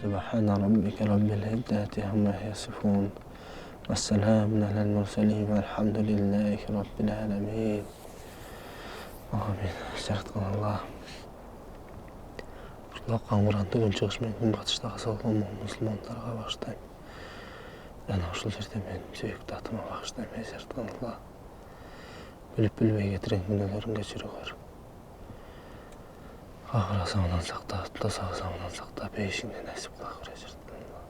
سبحان ربك رب العزة عما يصفون والسلام على المرسلين والحمد لله رب العالمين. Amin. Sertkan Allah. Ушла камыранды күнчыгыш менен күнбатыштагы салган мусулмандарга багыштайм. Жана ушул жерде мен сүйүктүү атыма багыштайм. Сертkan Allah. Билип билбей кетирген күнөөлөрүн кечиргөр. Ахырасынан сакта, тосагысынан сакта, бейишиңде насип кыла көр Сертkan Allah.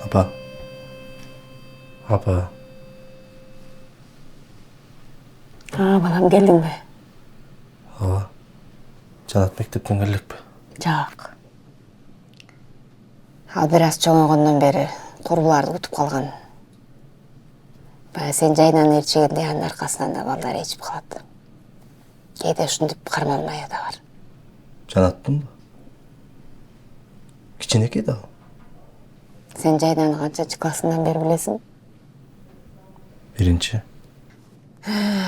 Apa? Apa? Balam geldin mi? Ооба. Жанат мектептен келдикпи? Жак. Ал бир аз чоңойгондон бери курбуларды күтүп калган. Баягы сен жайынан ээрчигенде анын аркасынан да балдар ээрчип калат. Кээде ушинтип карманмайы да бар. Жанаттынбы? Кичинекей да. Сен жайынан канчанчы классынан бери билесиң? Биринчи.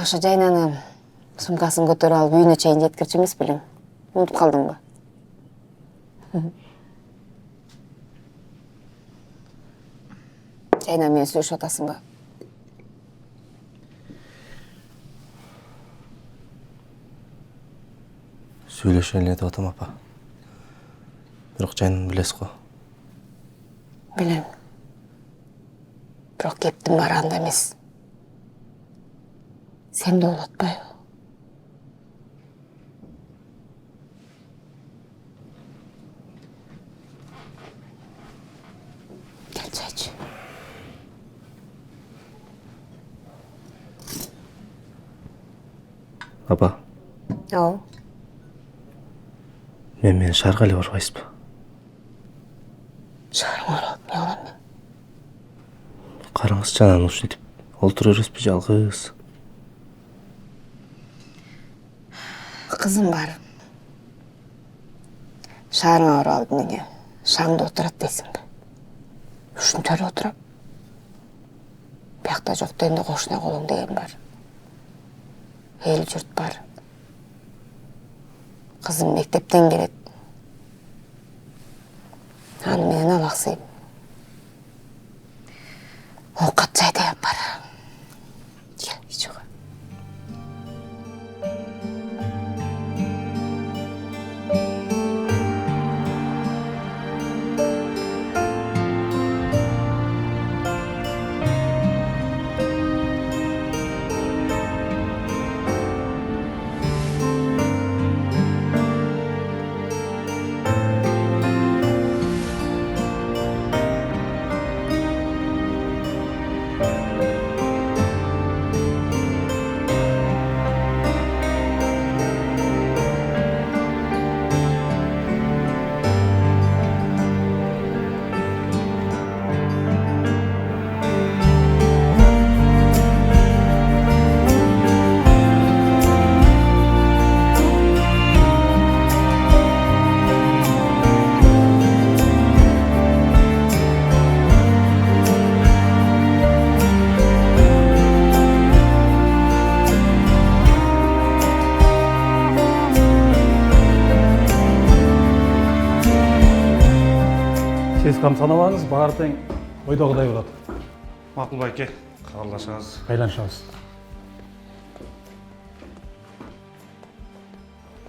Ошо жайнаны сумкасын көтөрүп алып үйүнө чейин жеткирчү эмес белең? Унутуп калдыңбы? Жайна менен сүйлөшүп атасыңбы? Сүйлөшө эле деп атам апа. Бирок жайнын билесиз го. Билем. Бирок кептин баары анда эмес. Сен де улатпайбы? Келчи айтчы. Апа, Ау. мен шаарга эле барбайсызбы? Шаарыңа барып, эмне кылам мен? Караңыз, жанан ушинтип олтура бересизби жалгыз? Кызым бар. Шаарыңа барып алып эмне? Шамда отурат дейсиңби? Ушинтип отурам. Биякта жок дегенде кошуна колуң деген бар. Эл журт бар. Кызым мектептен келет. Аны менен алаксыйм. Оокат жайдай бар. Кел, ичиге. Сіз қамсанабаңыз, бағар тең ойдағыдай болады. Мақұл байке, қабылдасаңыз. Қайланшаңыз.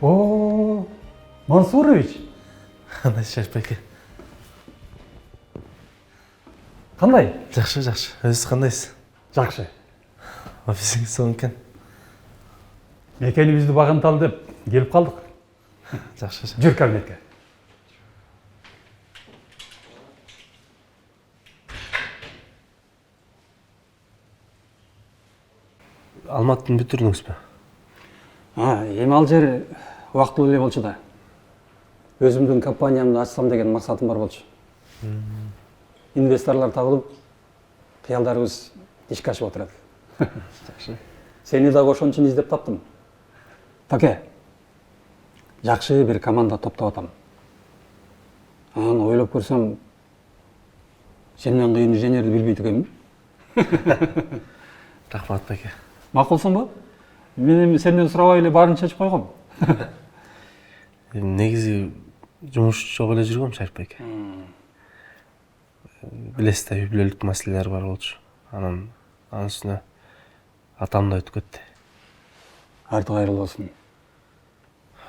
О, Мансурович. Қандай Шашбайке? Қандай? Жақсы. Өзіңіз қандайсыз? Жақсы. Офисіңіз сол екен. Мекенибизди багынталы деп келип калдык. Жакшы. Жүр кабинетке. Алматыны бүтүрдүңүзбү? Эми ал жер убактылуу эле болчу да. Өзүмдүн компаниямды ачсам деген максатым бар болчу. Инвесторлор табылып, кыялдарыбыз ишке ашып отурат. Жакшы. Сени дагы ошон үчүн издеп таптым. Таке, жакшы бир команда топтоп атам. Анан ойлоп көрсөм, сенден кыйын инженерди билбейт экенмин. Рахмат беке. Макулсуңбу? Мен эми сенден сурабай эле баарын чечип койгом. Негизи жумуш жок эле жүргөм Шарip беке. Билесиз да, үй бүлөлүк маселелер бар болчу. Анын үстүнө атам да өтүп кетти. Арты кайрылуу болсун.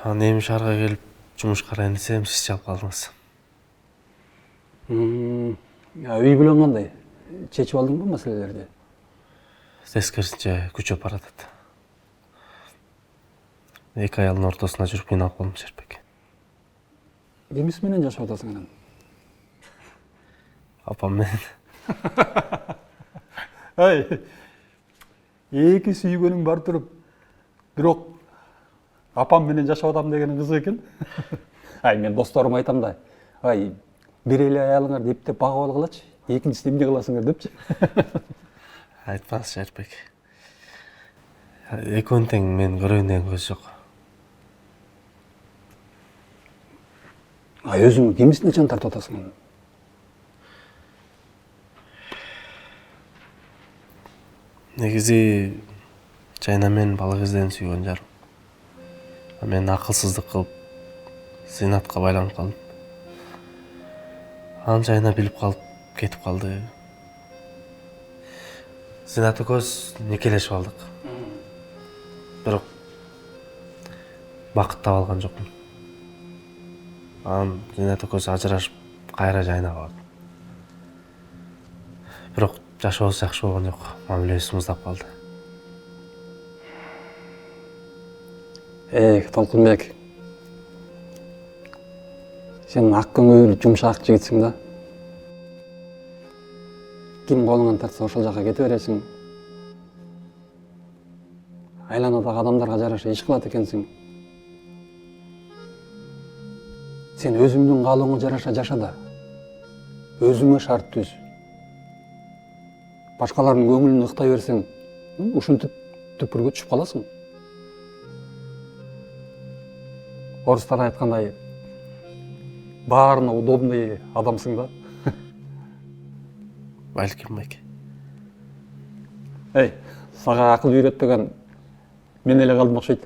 Анан эми шаарга келип жумуш карайын десем, сиз чалып калдыңыз. Үй бүлөң кандай? Чечип алдыңбы маселелерди? Тескерисинче күчөп баратат. 2 аялдын ортосунда жүрүп кыйналып калдым Шарip беке. Кимис менен жашап атасың анан? Апам менен. Эки сүйгөнүң бар туруп, бирок апам менен жашап атам деген кызык экен. Мен досторума айтам да. Бир эле аялыңарды эптеп багып алгылачы, экинчисин эмне кыласыңар депчи. Айтпаңыз Шарip беке. Экөөнүн тең мен көрөйүн деген көз жок. Өзүң кимисине жан тартып атасың? Негизи Жайна мен бала кезден сүйгөн жарым. Мен акылсыздык кылып, зинатка байланып калдым. Анан Жайна билип калып, кетип калды. Зинат экөөбүз некелешип алдык. Бирок бакыт таба алган жокмун. Анан Зинат экөөбүз ажырашып, кайра Жайнага бардым. Бирок жашообуз жакшы болгон жок, мамилебиз муздап калды. Толкунбек, сен ак көңүл, жумшак жигитсиң да. Ким колуңан тартса ошол жака кете бересиң. Айланадагы адамдарга жараша иш кылат экенсиң. Сен өзүңдүн каалооңо жараша жаша да. Өзүңө шарт түз. Башкалардын көңүлүн ыктай берсең, ушинтип түпкүргө түшүп каласың. Орустар айткандай, баарына удобный адамсың да. Балким беке. Сага акыл үйрөтпөгөн мен эле калдым окшойт.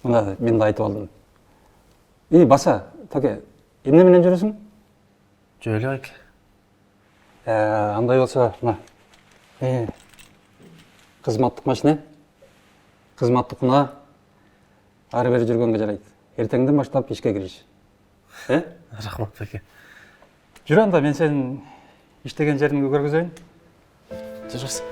Мына мен да айтып алдым. Баса, таке, эмне менен жүрөсүң? Жөө эле беке. Андай болсо, мына. Кызматтык машина. Кызматтык кунаа. Ары бери жүргөнгө жарайт. Эртеңден баштап ишке кириш. Рахмат беке. Жүр анда, мен сенин иштеген жериңди көргүзөйүн. Жүрүңүз.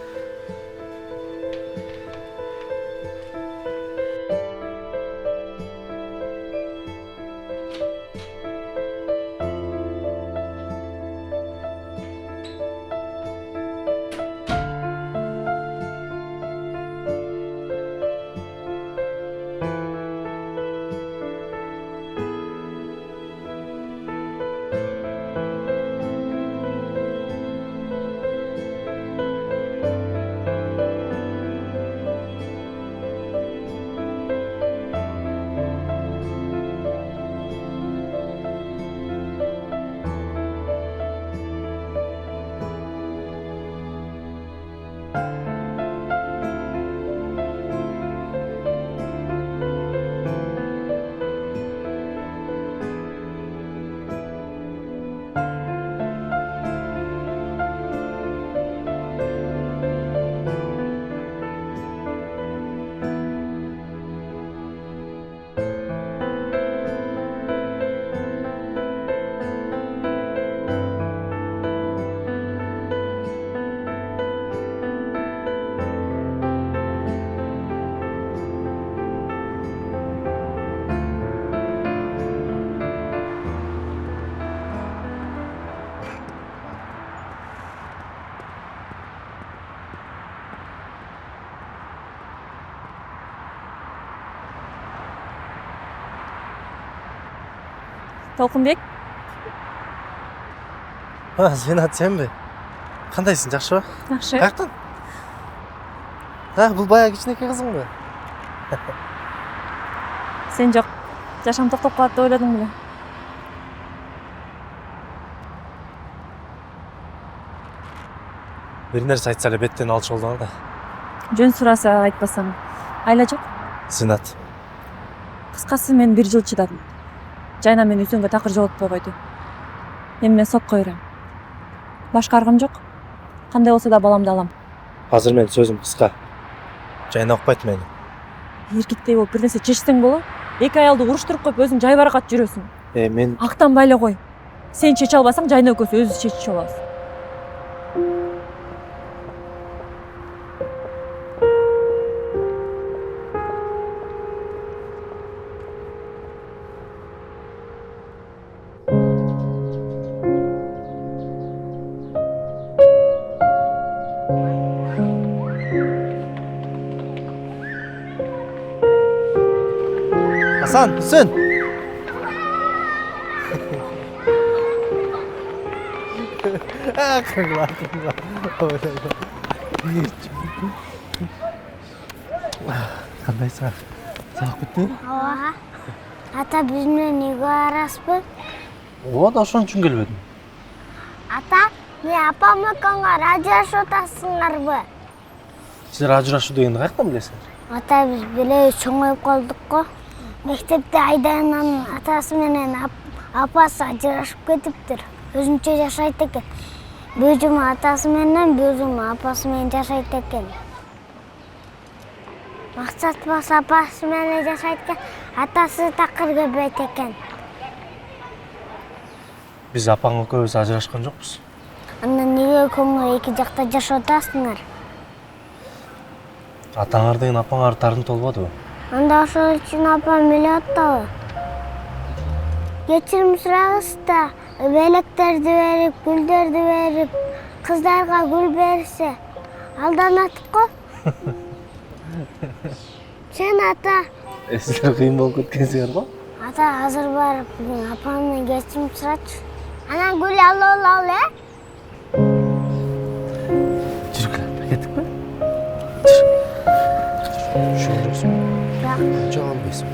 Толкунбек, Зинат, сенби? Кандайсың, жакшыбы? жакшы. Каяктан? Бул баягы кичинекей кызыңбы? Сен жок. Жашам токтоп калат деп ойладың беле? Бир нерсе айтса эле беттен алчу болдуңар да. Жөн сураса айтпасам. Айла жок. Зинат, Кыскасы мен 1 жыл чыдадым. Жайна мени үсөнгө такыр жолотпой койду. Эми мен сотко берем. Башка аргам жок. Кандай болсо да баламды алам. азыр менин сөзүм кыска. Жайна укпайт мени. Эркектей болуп бир нерсе чечсең болот. 2 аялды уруштуруп коюп өзүң жайбаракат жүрөсүң. Мен Актанбай эле кой. Сен чече албасаң, Жайна экөөсү өзүбүз чечип алабыз. Hasan, Hüseyin. Kırıklar. Kandayсың? Сабак бүтті? Ооба. Ата биз менен үйгө барасызбы? Ооба да ошон үчүн келбедим. Ата, мен апам экөөңөр ажырашып атасыңарбы? Силер ажырашуу дегенди каяктан билесиңер? Ата, биз билебиз чоңоюп калдык го. Мектепте Айдананын атасы менен апасы ажырашып кетиптир. Өзүнчө жашайт экен. Бүүжүм атасы менен, бүүжүм апасы менен жашайт экен. Максат болсо апасы менен жашайт экен, атасы такыр келбейт экен. Биз апаң экөөбүз ажырашкан жокпуз. Анда эмне экөөңөр эки жакта жашап атасыңар? Атаңар деген апаңар тарынты болбодубу? Анда ошол үчүн апам эле аттабы? Кечирим сурагыз да, белектерди берип, гүлдөрдү берип, кыздарга гүл берсе, алданат го. Сен ата. Силер кыйын болуп кеткенсиңер го? Ата азыр барып, апамдан кечирим сурачы. Анан гүл алып алалы, Жүргүлөр, кеттикпи? Шоңжоксуң? Жок албайсың.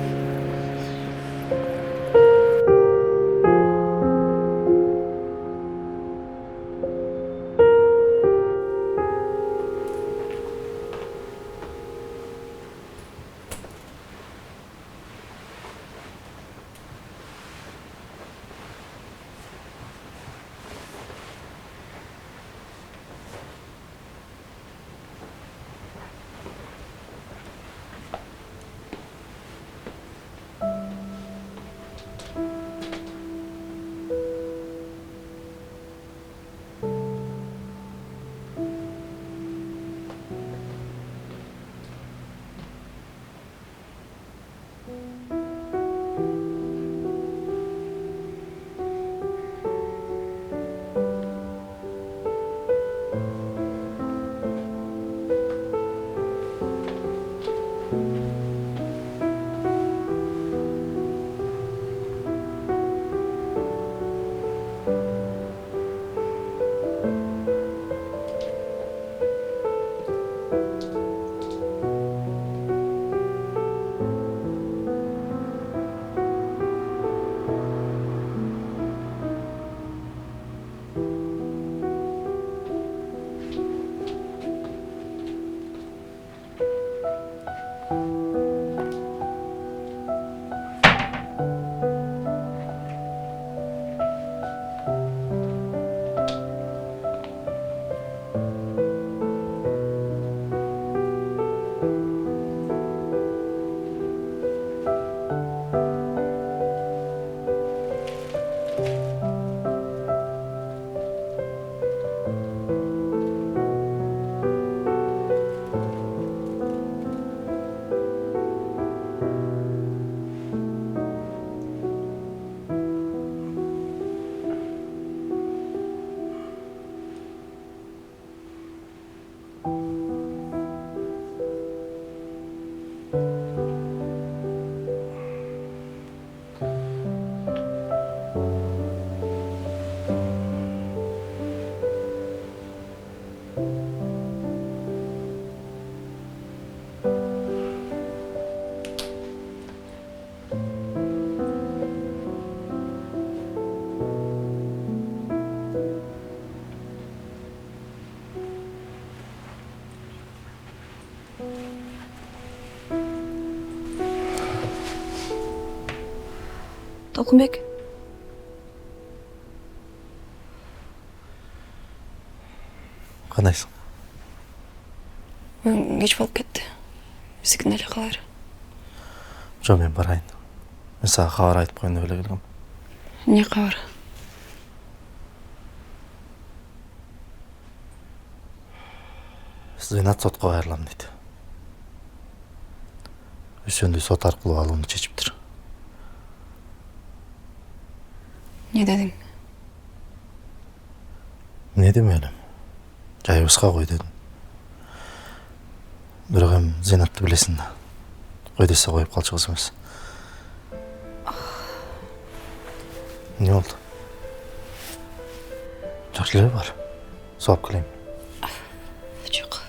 Толкунбек. Кандайсың? Кеч болуп кетти. Биздикин эле калар. Жок, мен барайын. Мен сага кабар айтып коеюн деп эле келгем. Эмне кабар? Зыйнат сотко кайрылам дейт. Үсөндү сот аркылуу алууну чечиптир. Не дедиң? Не демелим? Жайыбызга кой дедим. Бирок эми Зыйнатты билесиң да. Кой десе коюп калчу кыз эмес. Не болду? Жакшы эле бар. Сууап келейин. Жок.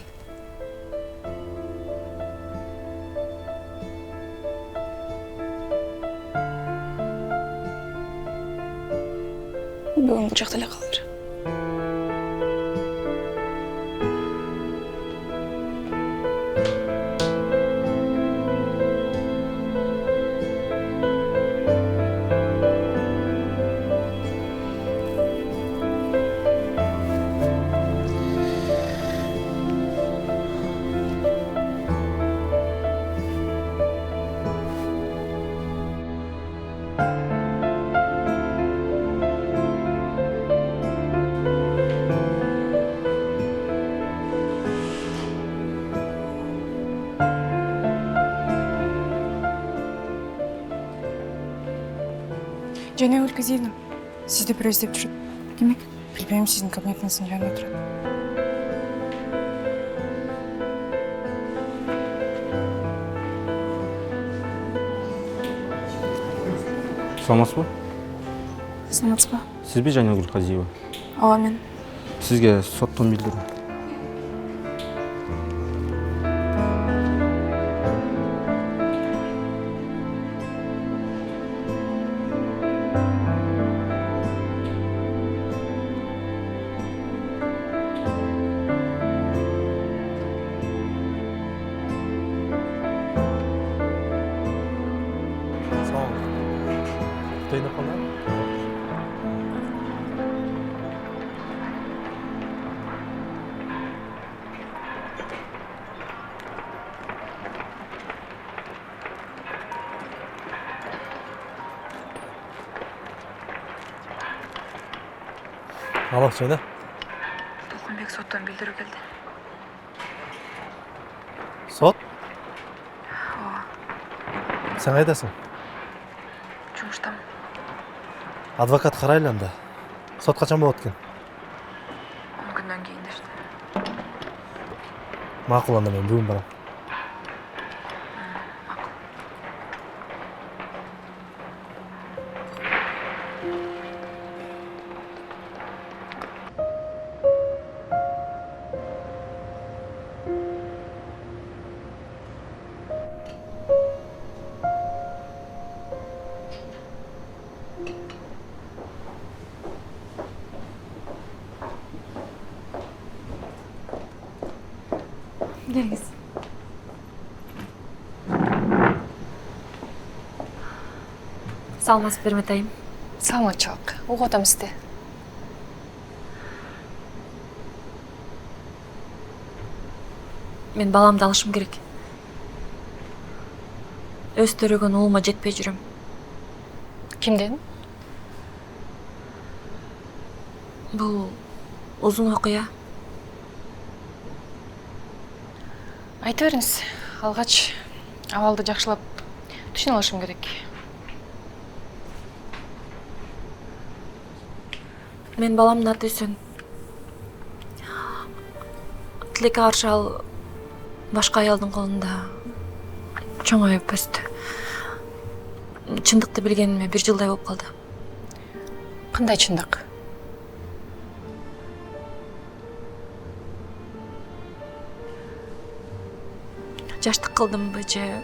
Бүгүн бул жакта эле калыр. Жана Өлкөзейнов, сизди бирөө издеп жүрөт. Ким? Билбейм, сиздин кабинетиңиздин жанында турат. Саламатсызбы? Саламатсызбы? Сизби Жанагүл Казиева? Ооба, мен. Сизге соттон билдирүү. Тойнуп калдым. Алло, söyle. Толкунбек соттон билдирүү келди. Сот? Sen кайдасың? Жумуштамын. Адвокат карайлы анда. Сот качан болот экен? 10 күндөн кийин дешти. Макул, анда мен бүгүн барам. Келиңиз. Саламатсызбы, Бермет айым. Саламатчылык. Угуп атам сизди. Мен баламды алышым керек. Өстөрөгөн уулума жетпей жүрөм. Кимден? Бул узун окуя. Айта бериңиз. Алгач абалды жакшылап түшүнө алышым керек. Мен баламдын аты Үсөн. Тилекке каршы ал башка аялдын колунда чоңоюп өстү. Чындыкты билгениме 1 жылдай болуп калды. Кандай чындык? Жаштык кылдымбы же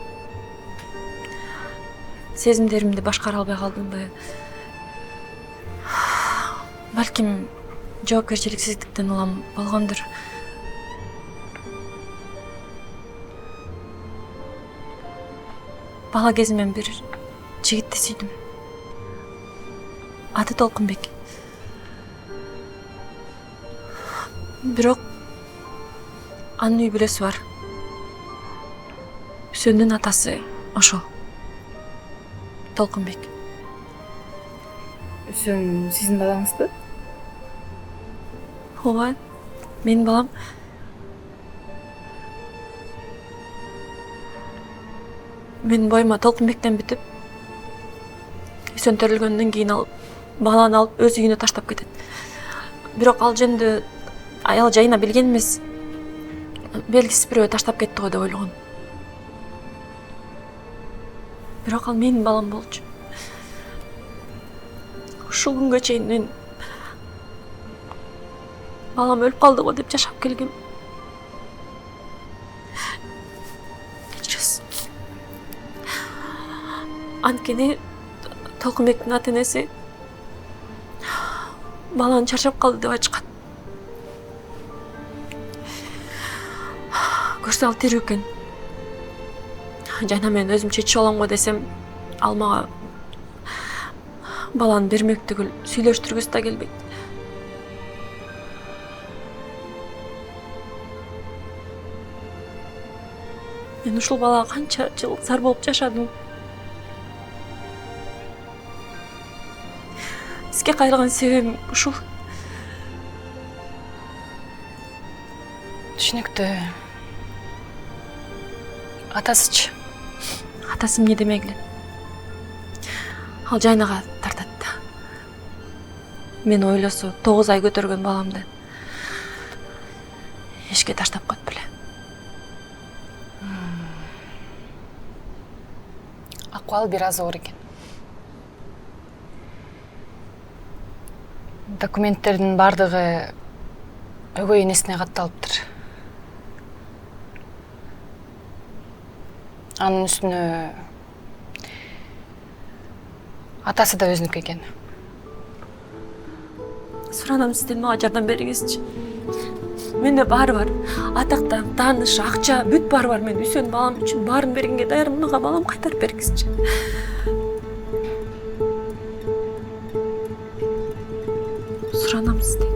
сезимдеримди башкара албай калдымбы? Балким жоопкерчиликсиздиктен улам болгондур. бала кезимден бир жигитти сүйдүм. Аты Толкунбек. Бирок анын үй бүлөсү бар. Үсөндүн атасы ошол. Толкунбек. Үсөн сиздин балаңызбы? Ооба, менин балам. Менин боюма Толкунбектен бүтүп, Үсөн төрөлгөндөн кийин баланы алып өз үйүнө таштап кетет. Бирок ал жөнүндө аял жайына билген эмес. Белгисиз бирөө таштап кетти го деп ойлогон. Бирок ал менин балам болчу. Ушул күнгө чейин мен балам өлүп калды го деп жашап келгем. Кечиресиз. Анткени Толкунбектин ата-энеси баланы чарчап калды деп айтышкан. Көрсө ал тирүү экен. Жана мен өзүм чечип алам го десем, ал мага баланы бермек түгүл сүйлөштүргүсү да келбейт. Мен ушул балага канча жыл зар болуп жашадым. Сизге кайрылган себебим ушул. Түшүнүктүү. Атасычы? Атасы эмне демегиле? Ал жайнага тартат да. Мен ойлосо 9 ай көтөргөн баламды эшикке таштап коет беле. Акыбалы бир аз оор экен. Документтердин бардыгы өгөй энесине катталыптыр. Анын үстүнө атасы да өзүнүкү экен. Суранам сизден мага жардам бериңизчи. Менде баары бар. Атактан, тааныш, акча, бүт баары бар. Мен Үсөн балам үчүн баарын бергенге даярмын. Мага балам кайтарып бергизчи. Суранам сизден.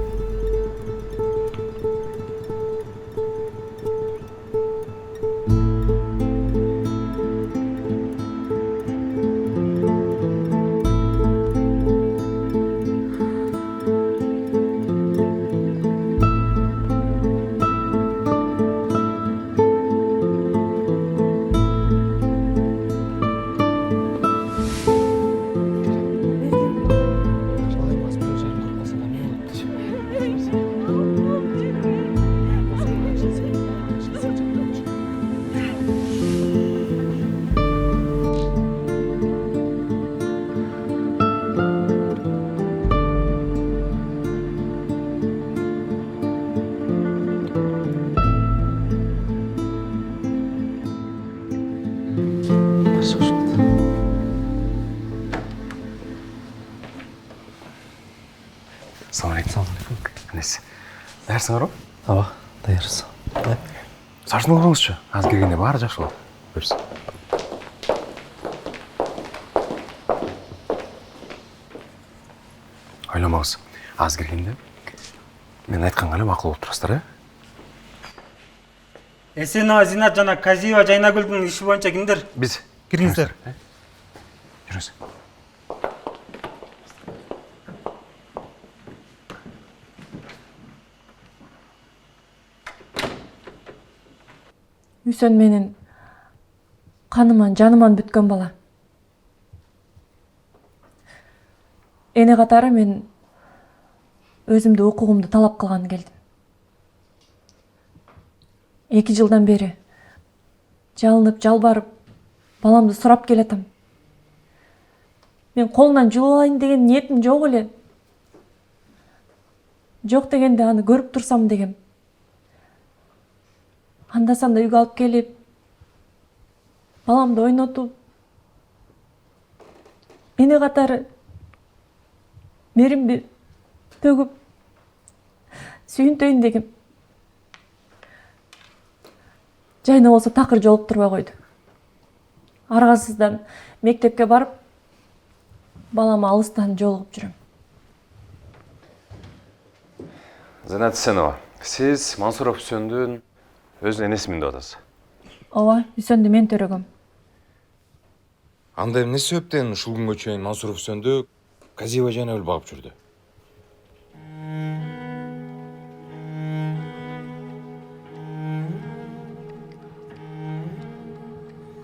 Assalamualaikum. Несі? Дәрісің ұрып? Ооба, даярсыз. Сарсын ұрыңызшы. Аз келгенде бары жақсы бол. Көрсін. Ойламаңыз. Аз келгенде мен айтқан ғана мақұл болып тұрасыздар, Эсенова Зинат жана Казиева Жайнагүлдүн иши боюнча кимдер? Біз. Кириңиздер. Жүріңіз. Үсөн менин каныман, жаныман бүткөн бала. Эне катары мен өзүмдү укугумду талап кылган келдим. 2 жылдан бери жалынып, жалбарып, баламды сурап келатам. Мен колунан жулуп алайын деген ниетим жок эле. Жок дегенде аны көрүп турсам дегем. Анда-санда үйгө алып келип, баламды ойнотуп, эне катары меримди төгүп, сүйүнтөйүн дегем. Жайна болсо такыр жолуп турбай койду. аргасыздан мектепке барып балама алыстан жолугуп жүрөм. Занат Сенова, сиз Мансуров Үсөндүн өз энесимин деп атасыз. Ооба, Үсөндү мен төрөгөм. Анда эмне себептен ушул күнгө чейин Мансуров Үсөндү Казиева Жайнагүл багып жүрдү?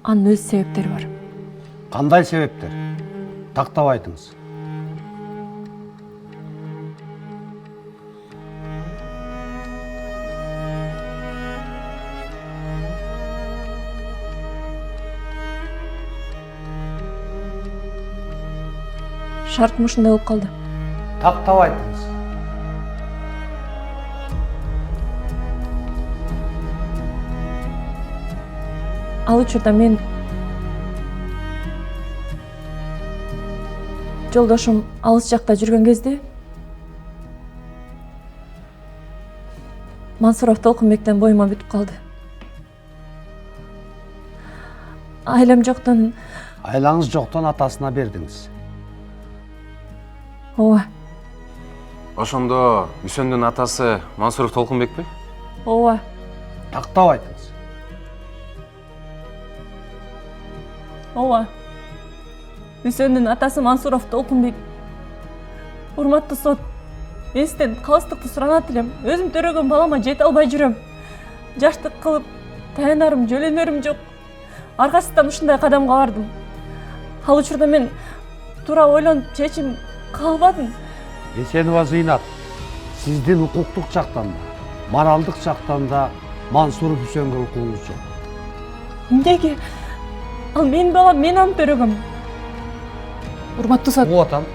Анын өз себептери бар. Кандай себептер? Тактап айтыңыз. Шартым ушундай болуп калды. Тактап айтыңыз. Ал учурда мен жолдошум алыс жакта жүргөн кезде Мансуров Толкунбектен боюма бүтүп калды. Айлам жоктон... Айлаңыз жоктон атасына бердиңиз. Ооба. Ошондо Үсөндүн атасы Мансуров Толкунбекпи? Ооба. Тактап айтыңыз. Ооба. Үсөндүн атасы Мансуров Толкунбек. Урматтуу сот, мен сизден калыстыкты суранат элем. Өзүм төрөгөн балама жете албай жүрөм. Жаштык кылып, таянарым, жөлөнөрүм жок. Аркасынан ушундай кадамга бардым. Ал учурда мен туура ойлонуп чечим калбадым. Эсенова Зыйнат, сиздин укуктук жактан да, моралдык жактан да Мансуров Үсөнгө укугуңуз жок. Эмнеге? Ал менин балам, мен аны төрөгөм. Урматтуу сот, Угуп атам.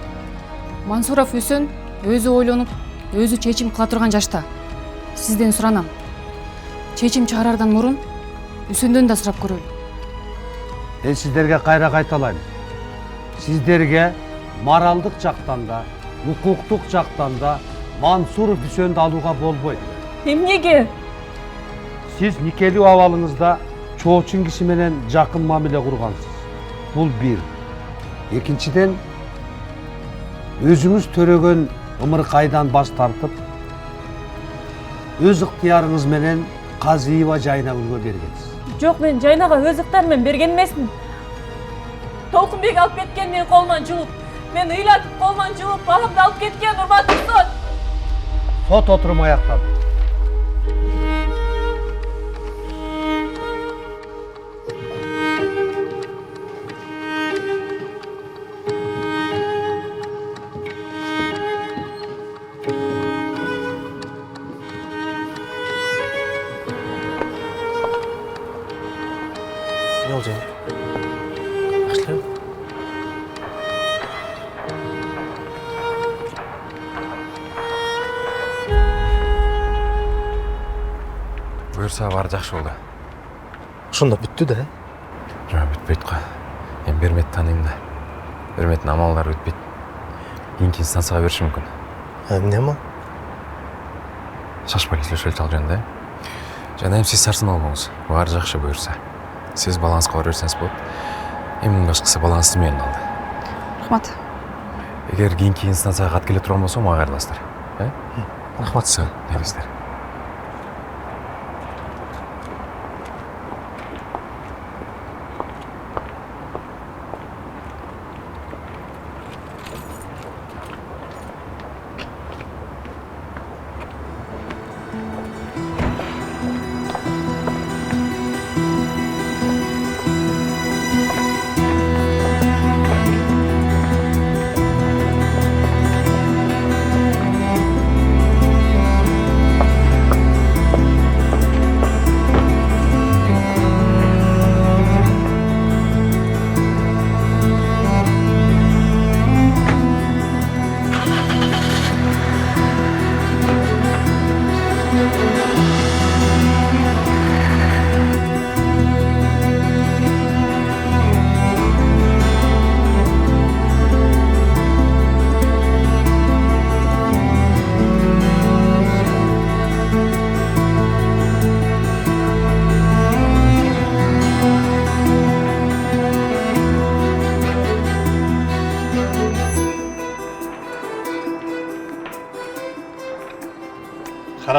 Мансуров Үсөн өзү ойлонуп, өзү чечим кыла турган жашта. Сизден суранам. Чечим чыгарардан мурун Үсөндөн да сурап көрөлү. Мен сиздерге кайра кайталайм. Сиздерге моралдык жактан да, укуктук жактан да Мансуров Үсөндү алууга болбойт. Эмнеге? Сиз никелүү абалыңызда чоочун киши менен жакын мамиле кургансыз. Бул бир. Экинчиден, өзүңүз төрөгөн ымыркайдан баш тартып, өз ыктыярыңыз менен Казиева Жайнагүлгө бергенсиз. Жок, мен Жайнага өз ыктыярым менен берген эмесмин. Толкунбек алып кеткен менин колуман жууп, мен ыйлатып колуман жууп, баламды алып кеткен, урматтуу сот. Сот отуруму аяктады. Ne olacak? Başlayalım. Буюрса баары жакшы болду. Ошондо бүттү да. Жок, бүтпөйт го. Эми Берметти тааныйм да. Берметтин амалдары бүтпөйт. Кийинки инстанцияга бериши мүмкүн. Эмне ма? Шашпай сүйлөшөлү ал жөнүндө. Жана эми сиз сарсын болбоңуз. Баары жакшы буюрса. Сиз балаңызга бара берсеңиз болот. Эми мындан башкасы балаңыз сиз менен алды. Рахмат. Эгер кийинки инстанцияга кат келе турган болсо, мага кайрыласыздар. Рахмат. Бересиздер.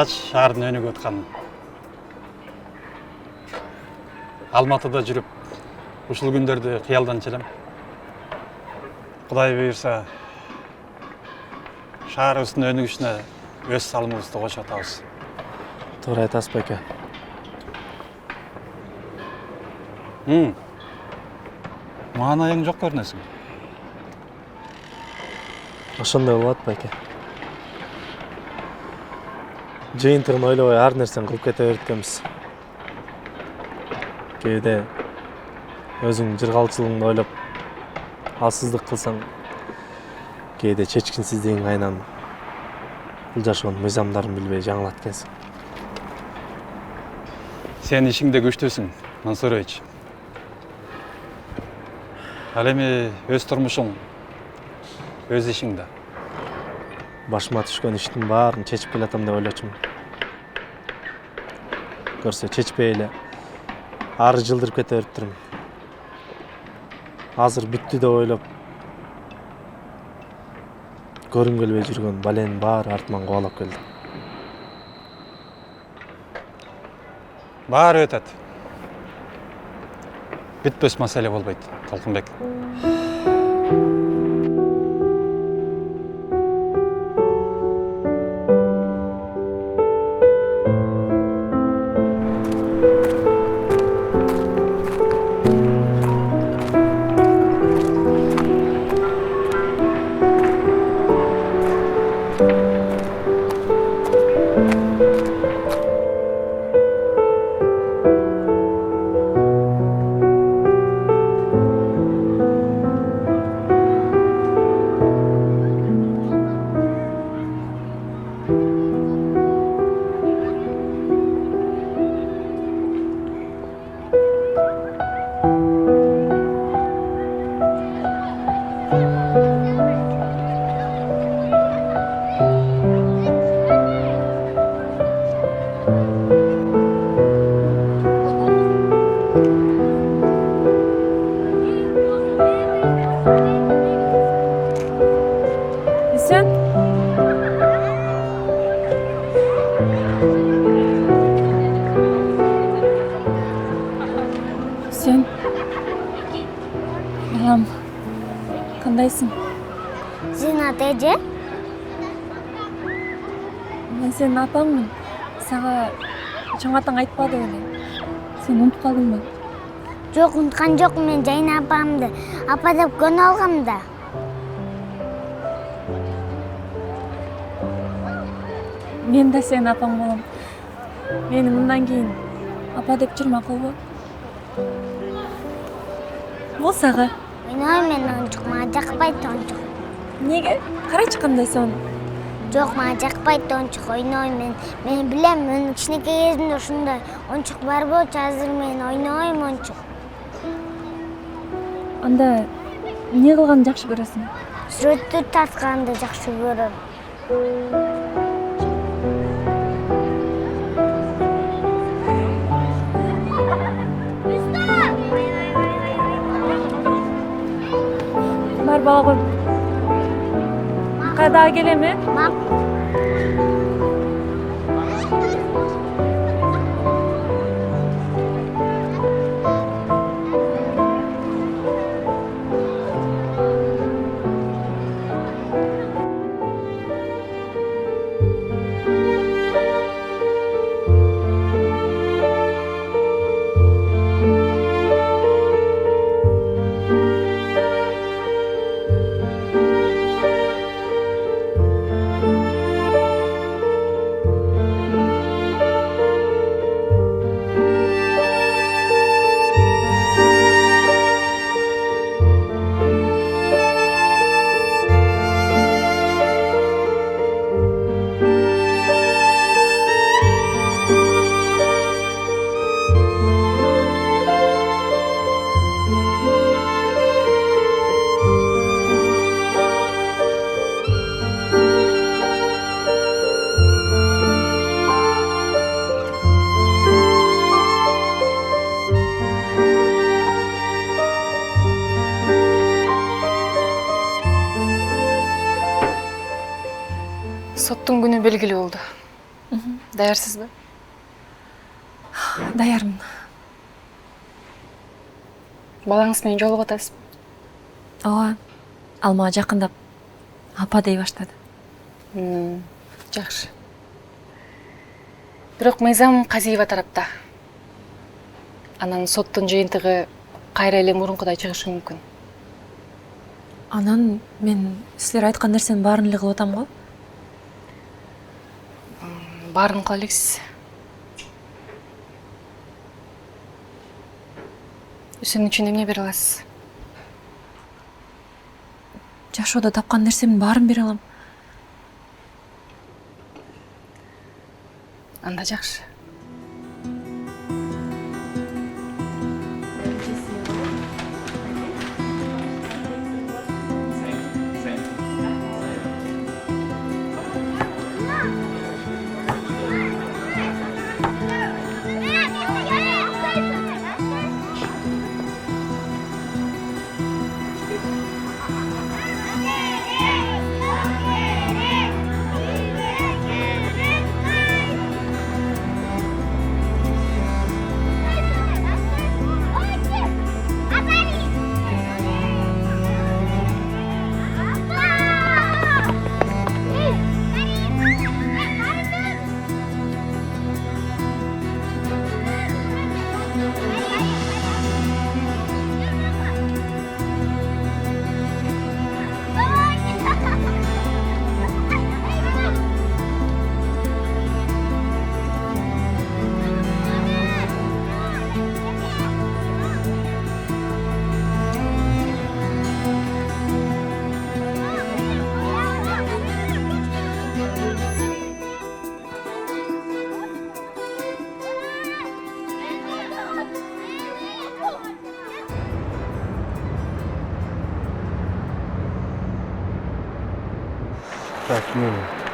алгач шаардын өнүгүп атканын. Алматыда жүрүп, ушул күндөрдү кыялданчу элем. Кудай буйрса, шаарыбыздын өнүгүшүнө өз салымыбызды кошуп атабыз. Туура айтасыз беке. Маанайың жок көрүнөсүң. Ошондой болот беке. Жыйынтыгын ойлобой ар нерсени кылып кете берет экенбиз. Кээде өзүң жыргалчылыгыңды ойлоп алсыздык кылсаң, кээде чечкинсиздигиң айнан бул жашоонун мыйзамдарын билбей жаңылат экенсиң. Сен ишиңде күчтүүсүң, Мансурович. Ал эми өз турмушуң, өз ишиңде. Башыма түшкөн иштин баарын чечип келатам деп ойлочумун. Көрсө чечпей эле ары жылдырып кете бериптирмин. Азыр бүттү деп ойлоп көрүм келбей жүргөн баленин баары артыман кубалап келди. Баары өтөт. Бүтпөс маселе болбойт, Толкунбек. Sen балам, кандайсың? Зинат эже? Мен сенин апаңмын. Сага чоңатаң айтпады беле. Сен унутуп калдыңбы? Жок, унуткан жок, мен Жайна апамды апа деп көнө алгам да. Мен да сенин апаң болом. Мени мындан кийин апа деп жүр, макулбу? Бул сага. Ойнойм, ончук, мага жакпайт ончук. Неге? Карачы кандай сон. Жок, мага жакпайт ончук, ойнойм мен. Мен билем, мен кичинекей кезимде ушундай ончук бар болчу, азыр мен ойнойм ончук. Анда эмне кылганды жакшы көрөсүң? Сүрөттү тартканды жакшы көрөм. Бар багым. Када келеме? Соттун күнү белгилүү болду. Даярсызбы? Даярмын. Балаңыз менен жолугуп атасызбы? Ооба. Ал мага жакындап апа дей баштады. Жакшы. Бирок мыйзам Казиева тарапта. Анан соттун жыйынтыгы кайра эле мурункудай чыгышы мүмкүн. Анан мен силер айткан нерсенин баарын эле кылып атам го. Баарын кыла элексиз. Үчүн эмне бере аласыз? Жашоодо тапкан нерсемдин баарын бере алам. Анда жакшы. Так,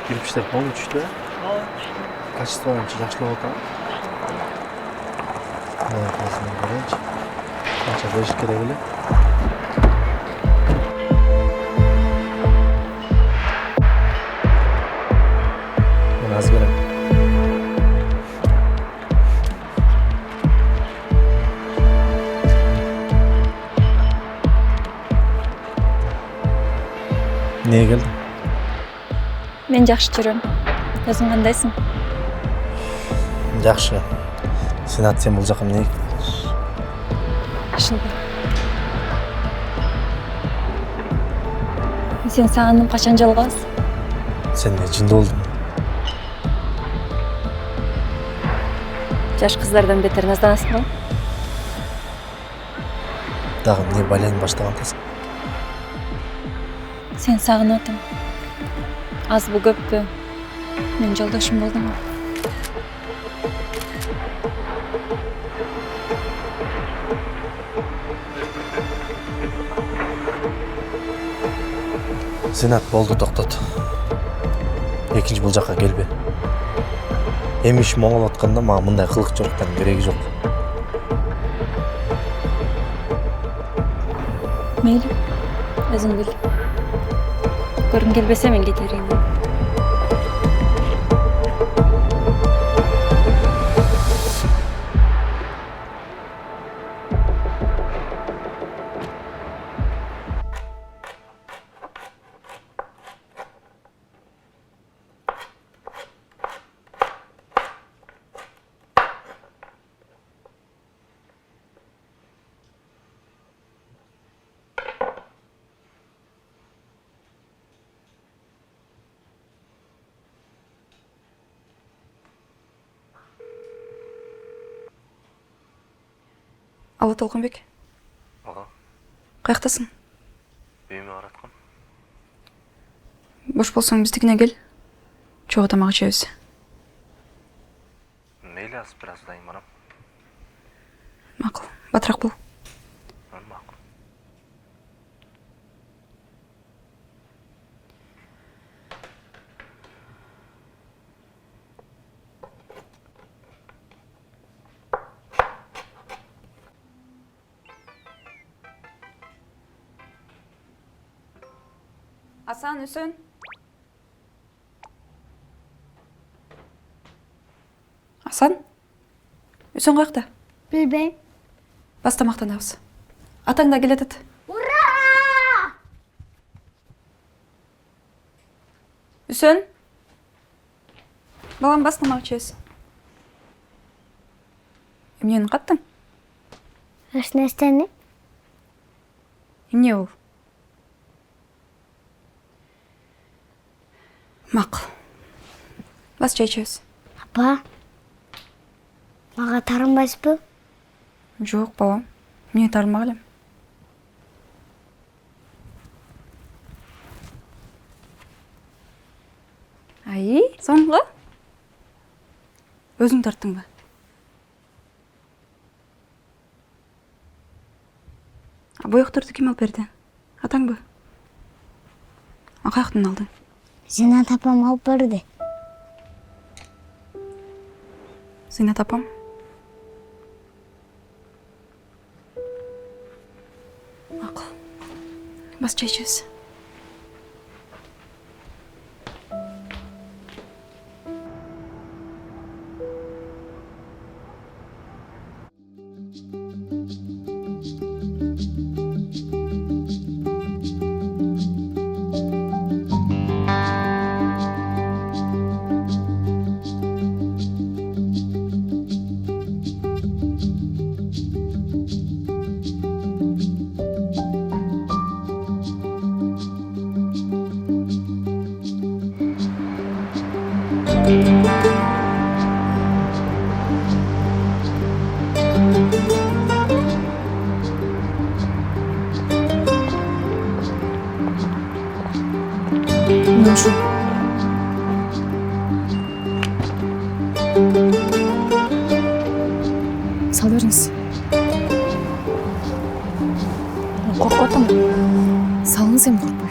кирпичтер полный түштү. Качество анча жакшылап атам. Канча бериш керек эле? Мен аз берем. Эмнеге келдиң? Мен жакшы жүрөм. Өзүң кандайсың? Жакшы. Сен сен бул жака эмнеге? Ашылды. Сен сагындым, качан жолугабыз? Сен эмне жинди болдуң? Жаш кыздардан бетер назданасың го? Дагы эмне байланып баштагансың? Сен сагынып атам. Азбы көппү? Мен жолдошум болдум. Зинат, болду, токтот. Экинчи бул жака келбе. Эми иш моңолуп атканда мага мындай кылык жоруктардын кереги жок. Мейли, өзүң бил. Көргүң келбесе мен кетерин. Алло, Толкунбек. Ага. Каяктасың? Үйүмө бараткам. Бош болсоң биздикине кел. Чогуу тамак ичебиз. Мейли, азыр бир аздан барам. Макул. Батыраак бол. Макул. Асан, Үсөн. Үсөн каякта? Билбейм. Бас тамактанабыз. Атаң да келетет. Ура! Үсөн? Балам бас тамак ичебиз. Эмнени каттың? Эч нерсени? Эмне бул? Макул. Бас чай ичебиз. Апа. Мага тарынбайсызбы? Жок, балам. Эмне тарынбак элем? Ай, соңго? Өзүң тарттыңбы? Боёктурду ким алып берди? Атаңбы? Каяктан алдың? Зинат апам алып берди. Зинат апам? Макул. Бас чай ичебиз. Мен ушул сал бериңиз. Коркуп атам. Салыңыз, эми коркпойм.